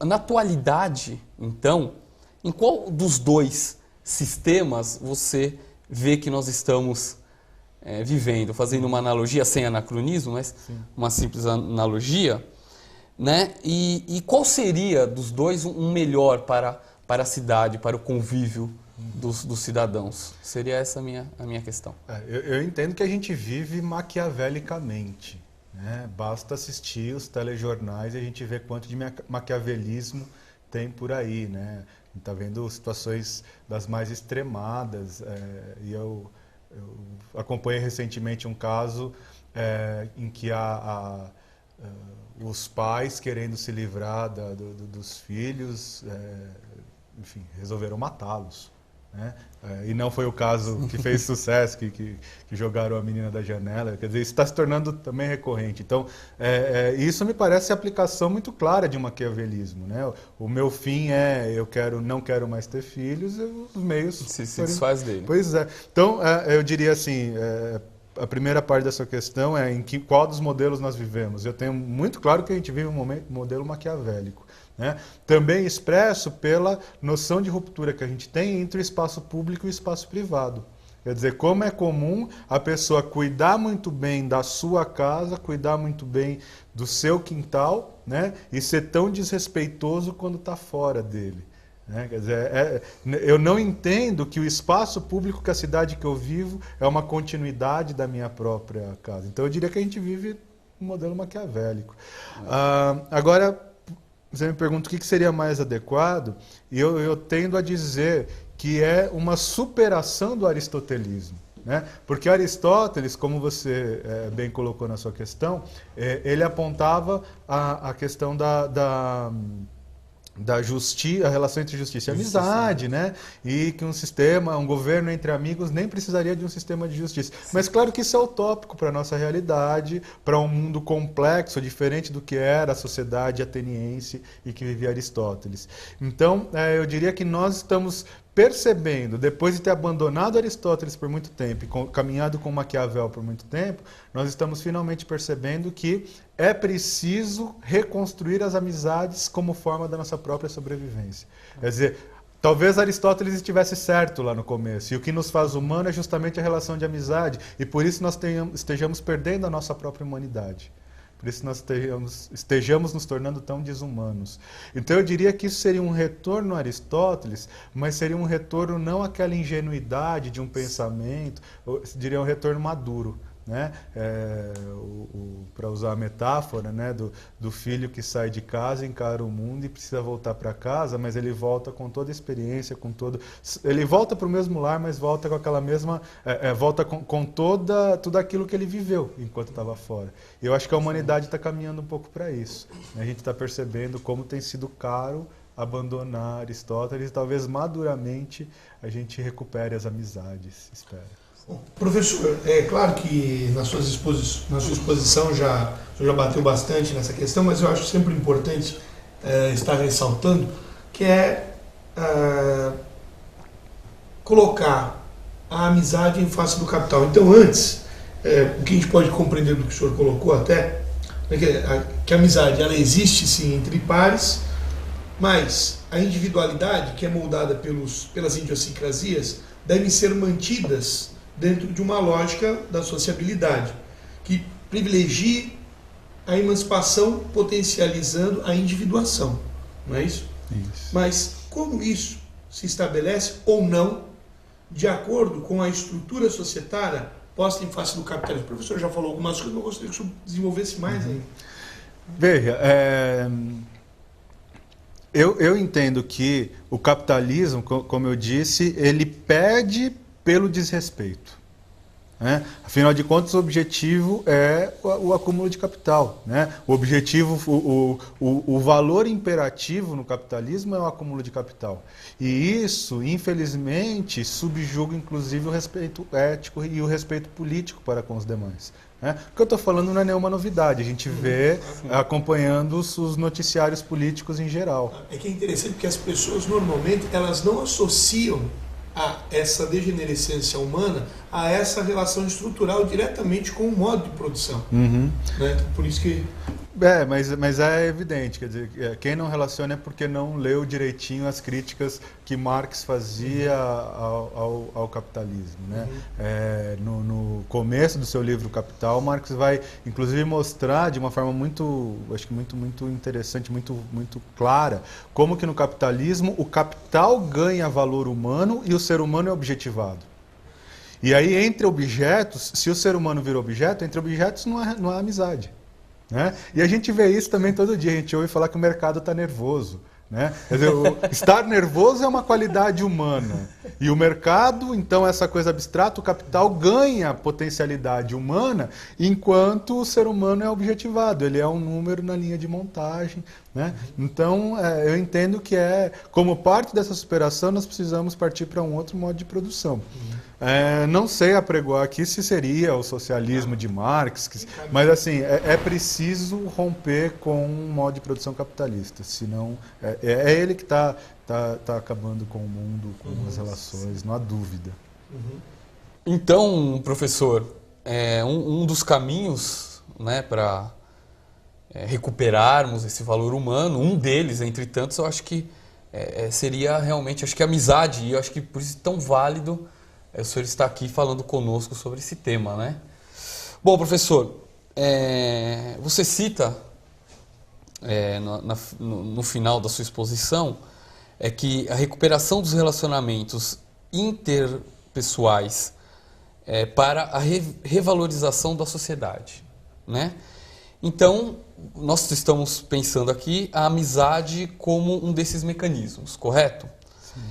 [SPEAKER 2] na atualidade, então, em qual dos dois sistemas você vê que nós estamos vivendo? Fazendo uma analogia, sem anacronismo, mas uma simples analogia, né? E qual seria dos dois um melhor para a cidade, para o convívio dos cidadãos? Seria essa a minha questão.
[SPEAKER 4] Eu entendo que a gente vive maquiavelicamente. Basta assistir os telejornais e a gente vê quanto de maquiavelismo tem por aí, né? A gente está vendo situações das mais extremadas, e eu acompanhei recentemente um caso em que os pais, querendo se livrar dos filhos, enfim, resolveram matá-los. Né? E não foi o caso que fez sucesso, que jogaram a menina da janela. Quer dizer, isso está se tornando também recorrente. Então, isso me parece a aplicação muito clara de um maquiavelismo. Né? O meu fim não quero mais ter filhos, e os meios...
[SPEAKER 2] Se desfaz dele.
[SPEAKER 4] Pois é. Então, eu diria assim, a primeira parte da sua questão é qual dos modelos nós vivemos. Eu tenho muito claro que a gente vive um modelo maquiavélico. Né? Também expresso pela noção de ruptura que a gente tem entre o espaço público e o espaço privado. Quer dizer, como é comum a pessoa cuidar muito bem da sua casa, cuidar muito bem do seu quintal, né? E ser tão desrespeitoso quando está fora dele. Né? Quer dizer, eu não entendo que o espaço público, que a cidade que eu vivo, é uma continuidade da minha própria casa. Então eu diria que a gente vive um modelo maquiavélico. Agora, você me pergunta o que seria mais adequado, e eu tendo a dizer que é uma superação do aristotelismo. Né? Porque Aristóteles, como você bem colocou na sua questão, ele apontava a questão da justiça, a relação entre justiça e amizade, né? E que um governo entre amigos nem precisaria de um sistema de justiça. Sim. Mas claro que isso é utópico para a nossa realidade, para um mundo complexo, diferente do que era a sociedade ateniense e que vivia Aristóteles. Então, eu diria que nós estamos percebendo, depois de ter abandonado Aristóteles por muito tempo e caminhado com Maquiavel por muito tempo, nós estamos finalmente percebendo que é preciso reconstruir as amizades como forma da nossa própria sobrevivência. Quer dizer, talvez Aristóteles estivesse certo lá no começo, e o que nos faz humano é justamente a relação de amizade, e por isso nós estejamos perdendo a nossa própria humanidade. Por isso nós estejamos nos tornando tão desumanos. Então eu diria que isso seria um retorno a Aristóteles, mas seria um retorno não àquela ingenuidade de um pensamento, eu diria um retorno maduro. Né? Para usar a metáfora, né, do filho que sai de casa, encara o mundo e precisa voltar para casa, mas ele volta com toda a experiência, ele volta para o mesmo lar, mas volta com aquela mesma, volta com tudo aquilo que ele viveu enquanto estava fora. E eu acho que a humanidade está caminhando um pouco para isso. Né? A gente está percebendo como tem sido caro abandonar Aristóteles, e talvez maduramente a gente recupere as amizades, espero.
[SPEAKER 3] Professor, é claro que na sua exposição já bateu bastante nessa questão, mas eu acho sempre importante estar ressaltando que colocar a amizade em face do capital. Então, antes, o que a gente pode compreender do que o senhor colocou até, que a amizade ela existe sim entre pares, mas a individualidade, que é moldada pelas idiosincrasias, devem ser mantidas dentro de uma lógica da sociabilidade. que privilegie a emancipação potencializando a individuação, não é isso?
[SPEAKER 4] Isso.
[SPEAKER 3] Mas como isso se estabelece ou não de acordo com a estrutura societária posta em face do capitalismo? O professor já falou algumas coisas, mas eu gostaria que o senhor desenvolvesse mais ainda.
[SPEAKER 4] Veja, eu entendo que o capitalismo, como eu disse, ele pede pelo desrespeito. Né? Afinal de contas, o objetivo é o acúmulo de capital. Né? O objetivo, o valor imperativo no capitalismo é o acúmulo de capital. E isso, infelizmente, subjuga inclusive o respeito ético e o respeito político para com os demais. Né? O que eu estou falando não é nenhuma novidade, a gente vê acompanhando os noticiários políticos em geral.
[SPEAKER 3] É que é interessante porque as pessoas normalmente elas não associam a essa degenerescência humana a essa relação estrutural diretamente com o modo de produção. Né? Por isso que...
[SPEAKER 4] Mas é evidente, quer dizer, quem não relaciona é porque não leu direitinho as críticas que Marx fazia ao capitalismo. Né? No começo do seu livro Capital, Marx vai, inclusive, mostrar de uma forma muito interessante, muito clara, como que no capitalismo o capital ganha valor humano e o ser humano é objetivado. E aí, entre objetos, se o ser humano vira objeto, entre objetos não há amizade. Né? E a gente vê isso também todo dia, a gente ouve falar que o mercado está nervoso. Né? Quer dizer, estar nervoso é uma qualidade humana. E o mercado, então, essa coisa abstrata, o capital ganha potencialidade humana, enquanto o ser humano é objetivado, ele é um número na linha de montagem. Né? Então, eu entendo que como parte dessa superação, nós precisamos partir para um outro modo de produção. Não sei apregoar aqui se seria o socialismo de Marx, mas assim, é preciso romper com um modo de produção capitalista, senão é ele que está acabando com o mundo, com as relações, não há dúvida.
[SPEAKER 2] Então, professor, um dos caminhos, né, para recuperarmos esse valor humano, um deles, entre tantos, eu acho que seria realmente, acho que a amizade, e eu acho que por isso é tão válido o senhor estar aqui falando conosco sobre esse tema, né? Bom, professor, você cita no final da sua exposição que a recuperação dos relacionamentos interpessoais para a revalorização da sociedade, né? Então, nós estamos pensando aqui a amizade como um desses mecanismos, correto? Sim.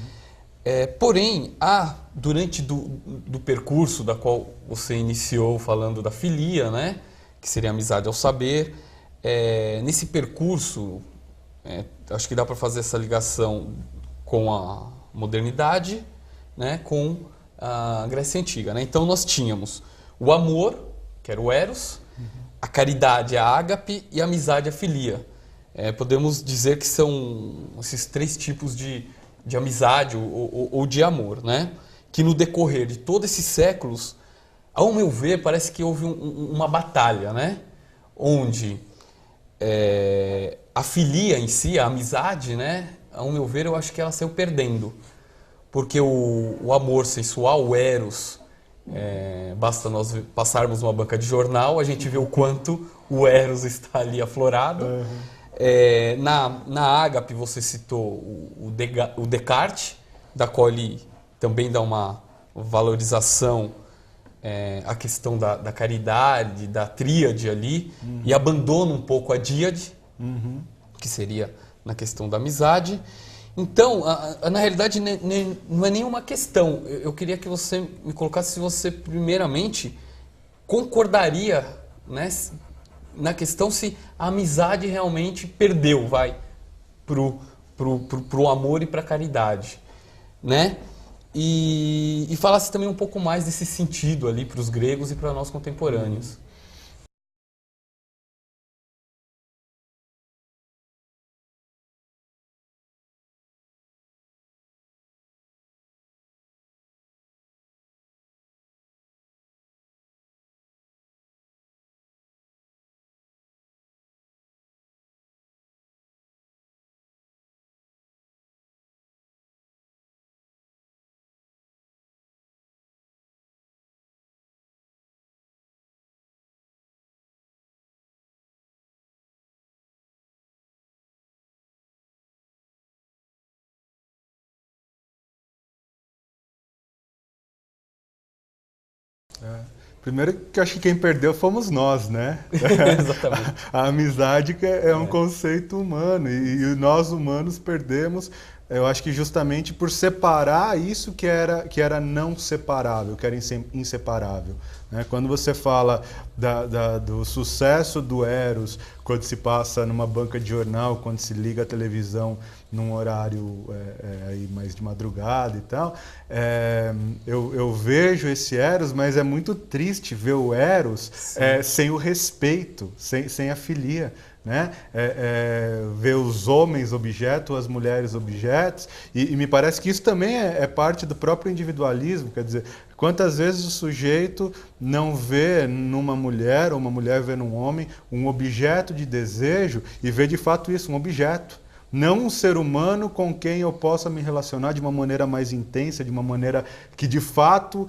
[SPEAKER 2] Porém, durante do percurso da qual você iniciou falando da filia, né, que seria a amizade ao saber, nesse percurso, acho que dá para fazer essa ligação com a modernidade, né, com a Grécia Antiga. Né? Então, nós tínhamos o amor, que era o eros, a caridade, a ágape, e a amizade, a filia. Podemos dizer que são esses três tipos de amizade ou de amor, né? Que no decorrer de todos esses séculos, ao meu ver, parece que houve uma batalha, né? Onde a filia em si, a amizade, né? Ao meu ver, eu acho que ela saiu perdendo. Porque o amor sensual, o eros, basta nós passarmos uma banca de jornal, a gente vê o quanto o eros está ali aflorado. Na ágape você citou o Descartes, da qual ele também dá uma valorização à questão da caridade, da tríade ali, e abandona um pouco a díade, que seria na questão da amizade. Então, na realidade, não é nenhuma questão. Eu queria que você me colocasse se você, primeiramente, concordaria, né, na questão se a amizade realmente perdeu, pro amor e para a caridade, né? E falasse também um pouco mais desse sentido ali para os gregos e para nós contemporâneos.
[SPEAKER 4] Primeiro que eu acho que quem perdeu fomos nós, né?
[SPEAKER 2] Exatamente.
[SPEAKER 4] A amizade é um conceito humano e nós humanos perdemos, eu acho que justamente por separar isso que era não separável, que era inseparável. Né? Quando você fala do sucesso do Eros, quando se passa numa banca de jornal, quando se liga a televisão num horário aí mais de madrugada e tal, eu vejo esse Eros, mas é muito triste ver o Eros sem o respeito, sem a filia. Né? Ver os homens objeto, as mulheres objetos, e me parece que isso também é parte do próprio individualismo, quer dizer, quantas vezes o sujeito não vê numa mulher, ou uma mulher vê num homem, um objeto de desejo, e vê de fato isso, um objeto. Não um ser humano com quem eu possa me relacionar de uma maneira mais intensa, de uma maneira que de fato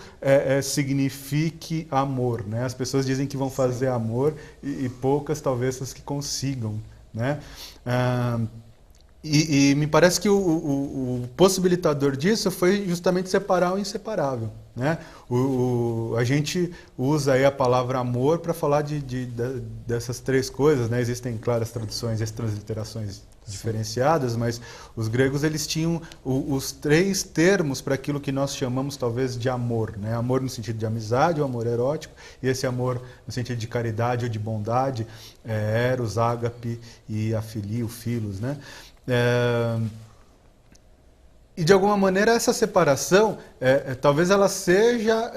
[SPEAKER 4] signifique amor. Né? As pessoas dizem que vão fazer amor e poucas talvez as que consigam. Né? E me parece que o possibilitador disso foi justamente separar o inseparável. Né? A gente usa aí a palavra amor para falar dessas três coisas. Né? Existem claras traduções e transliterações diferenciadas, mas os gregos eles tinham os três termos para aquilo que nós chamamos talvez de amor, né? Amor no sentido de amizade, o amor erótico, e esse amor no sentido de caridade ou de bondade, eros, ágape e a filia, o philos, né? E de alguma maneira essa separação, talvez ela seja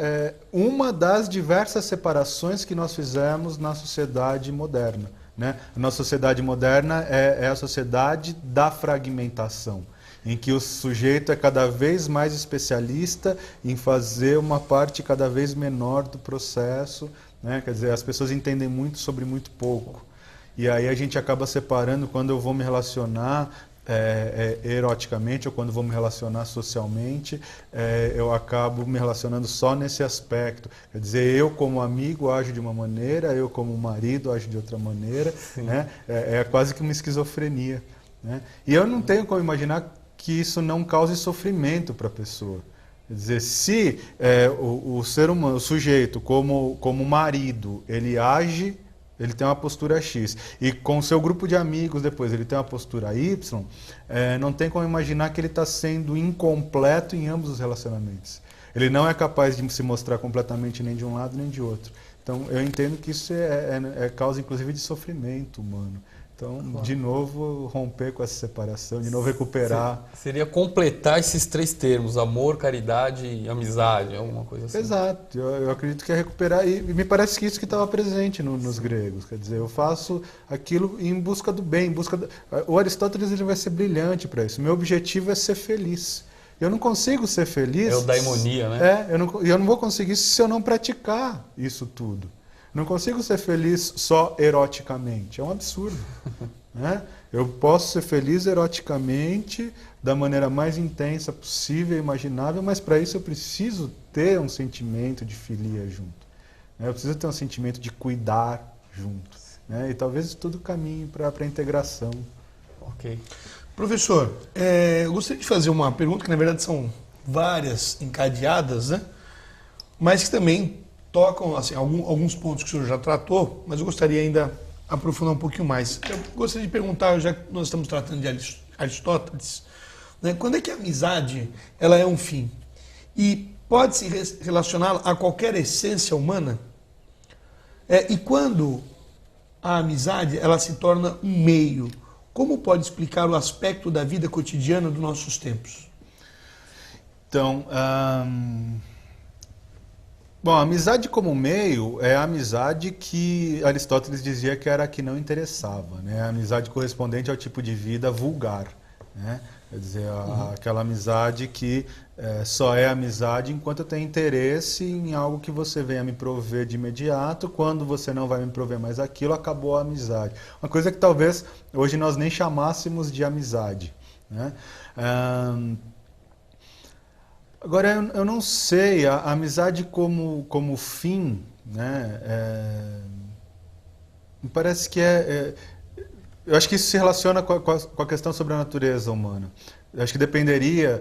[SPEAKER 4] uma das diversas separações que nós fizemos na sociedade moderna. Né? A nossa sociedade moderna é a sociedade da fragmentação, em que o sujeito é cada vez mais especialista em fazer uma parte cada vez menor do processo. Né? Quer dizer, as pessoas entendem muito sobre muito pouco. E aí a gente acaba separando quando eu vou me relacionar eroticamente ou quando vou me relacionar socialmente, eu acabo me relacionando só nesse aspecto. Quer dizer, eu como amigo ajo de uma maneira, eu como marido ajo de outra maneira. Né? É quase que uma esquizofrenia. Né? E eu não tenho como imaginar que isso não cause sofrimento para a pessoa. Quer dizer, se o ser humano, o sujeito como marido, ele age, ele tem uma postura X, e com o seu grupo de amigos depois ele tem uma postura Y, não tem como imaginar que ele está sendo incompleto em ambos os relacionamentos. Ele não é capaz de se mostrar completamente nem de um lado nem de outro. Então eu entendo que isso é causa inclusive de sofrimento humano. Então, claro, de novo, romper com essa separação, de novo recuperar.
[SPEAKER 2] Seria completar esses três termos, amor, caridade e amizade, alguma coisa assim.
[SPEAKER 4] Exato, eu acredito que é recuperar, e me parece que isso que estava presente nos gregos, quer dizer, eu faço aquilo em busca do bem, o Aristóteles ele vai ser brilhante para isso, meu objetivo é ser feliz. Eu não consigo ser feliz...
[SPEAKER 2] É o daimonia, né?
[SPEAKER 4] Eu não vou conseguir isso se eu não praticar isso tudo. Não consigo ser feliz só eroticamente. É um absurdo. Né? Eu posso ser feliz eroticamente da maneira mais intensa possível e imaginável, mas para isso eu preciso ter um sentimento de filia junto. Né? Eu preciso ter um sentimento de cuidar junto. Né? E talvez isso tudo caminhe para a integração.
[SPEAKER 2] Ok.
[SPEAKER 3] Professor, eu gostaria de fazer uma pergunta, que na verdade são várias encadeadas, né? Mas que também tocam assim, alguns pontos que o senhor já tratou, mas eu gostaria ainda de aprofundar um pouquinho mais. Eu gostaria de perguntar, já que nós estamos tratando de Aristóteles, né, quando é que a amizade ela é um fim? E pode se relacionar a qualquer essência humana? E quando a amizade ela se torna um meio, como pode explicar o aspecto da vida cotidiana dos nossos tempos?
[SPEAKER 4] Então, bom, a amizade como meio é a amizade que Aristóteles dizia que era a que não interessava, né? A amizade correspondente ao tipo de vida vulgar, né? Quer dizer, aquela amizade que só é amizade enquanto eu tenho interesse em algo que você venha me prover de imediato. Quando você não vai me prover mais aquilo, acabou a amizade. Uma coisa que talvez hoje nós nem chamássemos de amizade, né? Agora, eu não sei, a amizade como fim, né, me parece que eu acho que isso se relaciona com a questão sobre a natureza humana. Acho que dependeria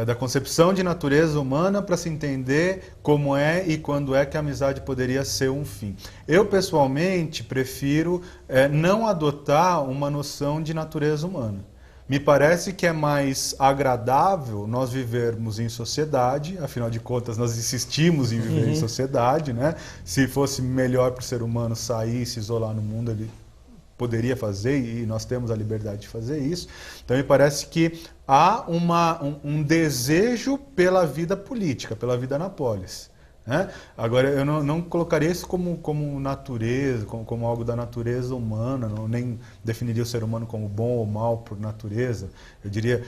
[SPEAKER 4] da concepção de natureza humana para se entender como é e quando é que a amizade poderia ser um fim. Eu, pessoalmente, prefiro não adotar uma noção de natureza humana. Me parece que é mais agradável nós vivermos em sociedade, afinal de contas nós insistimos em viver em sociedade, né? Se fosse melhor para o ser humano sair e se isolar no mundo, ele poderia fazer, e nós temos a liberdade de fazer isso. Então me parece que há um desejo pela vida política, pela vida na polis, né? Agora, eu não colocaria isso como natureza, como algo da natureza humana, nem definiria o ser humano como bom ou mal por natureza. Eu diria,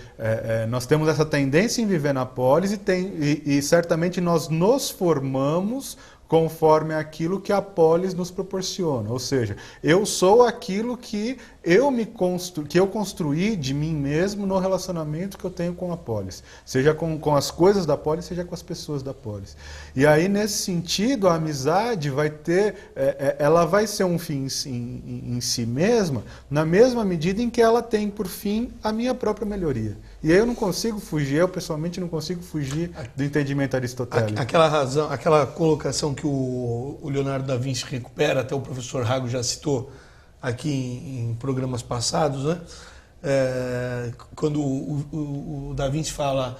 [SPEAKER 4] nós temos essa tendência em viver na polis e certamente nós nos formamos conforme aquilo que a polis nos proporciona. Ou seja, eu sou aquilo que eu construí de mim mesmo no relacionamento que eu tenho com a polis. Seja com as coisas da polis, seja com as pessoas da polis. E aí, nesse sentido, a amizade ela vai ser um fim em si mesma, na mesma medida em que ela tem por fim a minha própria melhoria. E aí eu não consigo fugir, eu pessoalmente não consigo fugir do entendimento aristotélico.
[SPEAKER 3] Aquela colocação que o Leonardo da Vinci recupera, até o professor Rago já citou aqui em programas passados, né? Quando o da Vinci fala,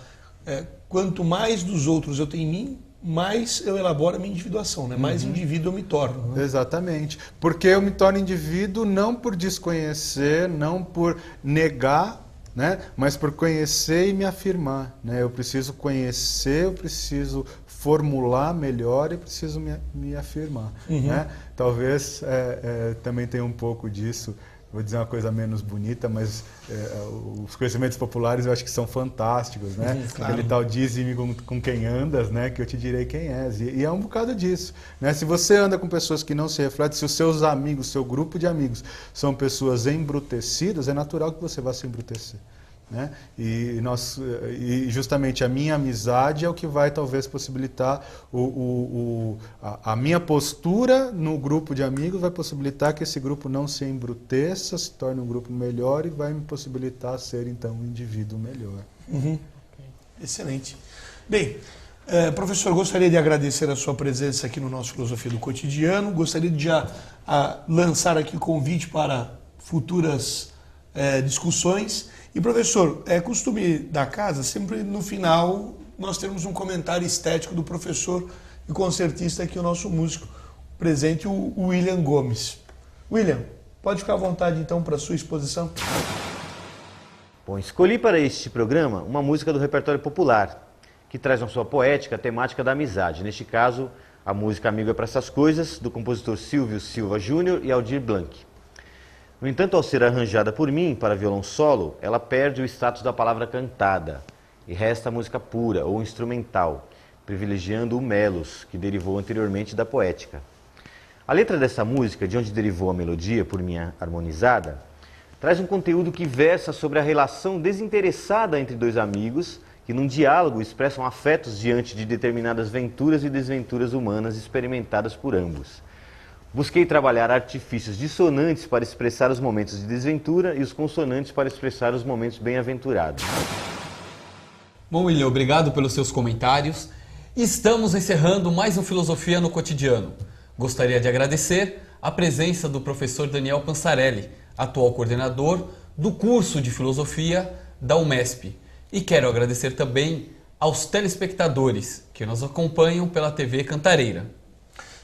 [SPEAKER 3] quanto mais dos outros eu tenho em mim, mais eu elaboro a minha individuação, né? Mais indivíduo eu me torno. Né?
[SPEAKER 4] Exatamente. Porque eu me torno indivíduo não por desconhecer, não por negar, né? Mas por conhecer e me afirmar. Né? Eu preciso conhecer, eu preciso formular melhor e preciso me afirmar. Né? Talvez também tenha um pouco disso. Vou dizer uma coisa menos bonita, mas os conhecimentos populares eu acho que são fantásticos, né? Claro. Aquele tal dize-me com quem andas, né? Que eu te direi quem és. E é um bocado disso, né? Se você anda com pessoas que não se refletem, se os seus amigos, seu grupo de amigos são pessoas embrutecidas, é natural que você vá se embrutecer. Né? E justamente a minha amizade é o que vai talvez possibilitar a minha postura no grupo de amigos, vai possibilitar que esse grupo não se embruteça, se torne um grupo melhor e vai me possibilitar ser então um indivíduo melhor.
[SPEAKER 3] Excelente. Bem, professor, gostaria de agradecer a sua presença aqui no nosso Filosofia do Cotidiano, gostaria de já lançar aqui o convite para futuras discussões. E, professor, é costume da casa, sempre no final, nós temos um comentário estético do professor e concertista aqui, o nosso músico presente, o William Gomes. William, pode ficar à vontade, então, para a sua exposição.
[SPEAKER 5] Bom, escolhi para este programa uma música do repertório popular, que traz na sua poética a temática da amizade. Neste caso, a música Amigo é para essas coisas, do compositor Silvio Silva Júnior e Aldir Blanc. No entanto, ao ser arranjada por mim para violão solo, ela perde o status da palavra cantada e resta a música pura ou instrumental, privilegiando o melos, que derivou anteriormente da poética. A letra dessa música, de onde derivou a melodia por mim harmonizada, traz um conteúdo que versa sobre a relação desinteressada entre dois amigos que, num diálogo, expressam afetos diante de determinadas venturas e desventuras humanas experimentadas por ambos. Busquei trabalhar artifícios dissonantes para expressar os momentos de desventura e os consonantes para expressar os momentos bem-aventurados.
[SPEAKER 2] Bom, William, obrigado pelos seus comentários. Estamos encerrando mais um Filosofia no Cotidiano. Gostaria de agradecer a presença do professor Daniel Pansarelli, atual coordenador do curso de Filosofia da UMESP. E quero agradecer também aos telespectadores que nos acompanham pela TV Cantareira.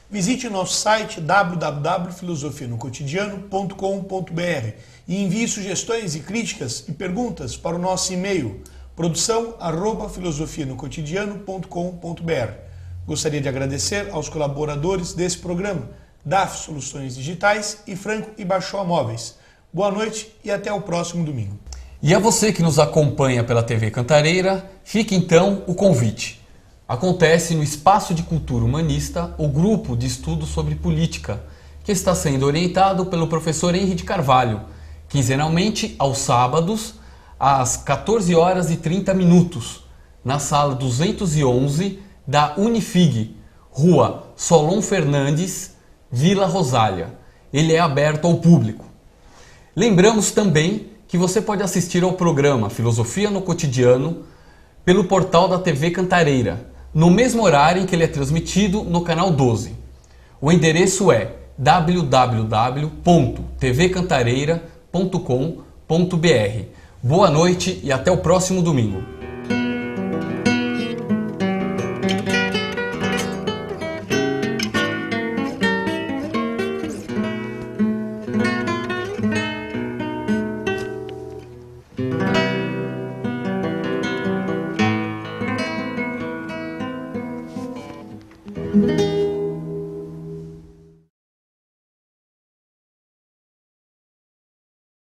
[SPEAKER 3] Visite nosso site www.filosofianocotidiano.com.br e envie sugestões e críticas e perguntas para o nosso e-mail produção@filosofianocotidiano.com.br. Gostaria de agradecer aos colaboradores desse programa, DAF Soluções Digitais e Franco e Baixó Móveis. Boa noite e até o próximo domingo.
[SPEAKER 2] E a você que nos acompanha pela TV Cantareira, fica então o convite. Acontece no Espaço de Cultura Humanista o grupo de estudo sobre política, que está sendo orientado pelo professor Henri de Carvalho, quinzenalmente aos sábados, às 14h30, na sala 211 da Unifig, Rua Solon Fernandes, Vila Rosália. Ele é aberto ao público. Lembramos também que que você pode assistir ao programa Filosofia no Cotidiano pelo portal da TV Cantareira, no mesmo horário em que ele é transmitido no canal 12. O endereço é www.tvcantareira.com.br. Boa noite e até o próximo domingo.
[SPEAKER 6] Música